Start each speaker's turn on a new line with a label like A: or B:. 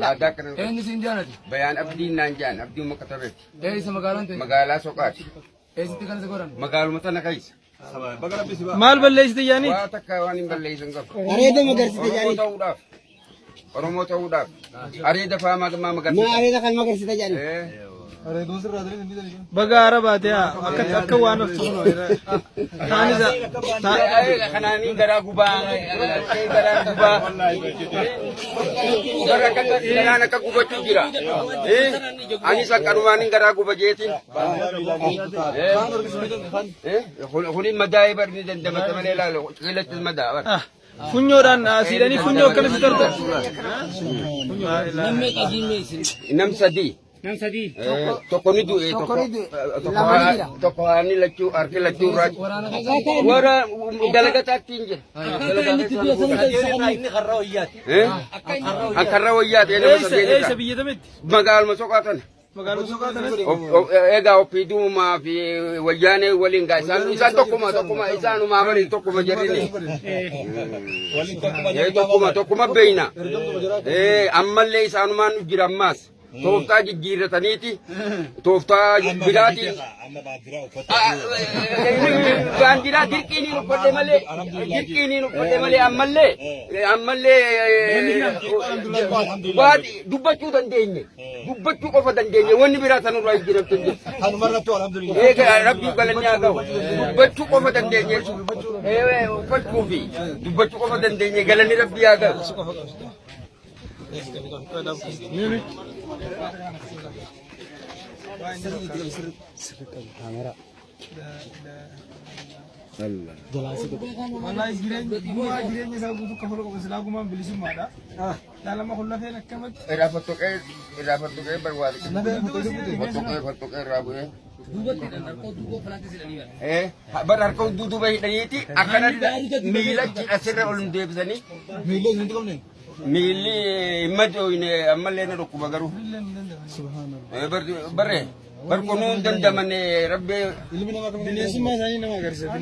A: Aadaa kana.
B: Eenyu siin jaalati?
A: Bayaan abdiin naan jaan abdiin makatabeeti.
B: Eessa magaalaan ta'e?
A: Magaalaa Soqaati.
B: Eessitti kan isa godhan?
A: Magaaluma tana keessa.
C: Maal balleessite jaanii?
A: Waa takka waan hin balleessan qabu.
D: Areeda magarsite jaanii.
A: Oromoo ta'uudhaaf. Areeda fa'aa
D: Ma
A: magarsite.
D: areeda kan magarsite jaanii.
C: Baga arabaate akka waan of tuqnu
A: Kanaanii garaa gubaa. Garaa gubaa. Garaan akka gubachuu jira. Anis akkanumaan garaa guba jeetiin. Kuni madaa'ee barni dandamata malee ilaalu. Qillatti madaa'aa.
C: funyoodhaan siidhanii funyoo akkanatti torba.
A: Nam sadii.
D: Nam sadii.
A: Tokko ni du'e tokko haani lachuu harki lachuu raaj. Wara dalagataatti hin jira. Akarra wayyaati.
C: Eessa biyya tamitti?
A: Magaaluma Soqaatan.
C: Magaaluma Soqaatanis?
A: Egaa ofiiduumaa fi wayyaanee waliin gaa isaan tokkuma isaanumaa malee tokkuma jirrini. Tokkuma beeyna. Ammallee isaanumaan nu jira ammaas. Tooftaa jijjiirrataniiti. Tooftaa biraati. Baandiraa dirqiiniin uffadhe malee ammallee dubbachuu dandeenye. Dubbachuu qofa dandeenye wanni biraa sanurraa jijjiiramte hin jirtu. Egaa rabbii galanni haa ga'u. Dubbachuu qofa dandeenye. Uffachuu fi dubbachuu qofa dandeenye galanni rabbii haa ga'u.
C: Wallahi jireenya isaa guutuu kafalu qabu silaa gumaan bilisummaadha. Dhalama kun lafeen akkamatti.
A: Irraa fattuqee barbaade. Fattuqee irraa bu'ee. Bara harka duuba hidhaniiti akkanatti miila asirra ol deebisanii. Miilli maddooyne ammallee na dhukkuba garuu. Barree barkunuun dandamane rabbee.
C: Bineensummaa isaanii nama agarsiisa.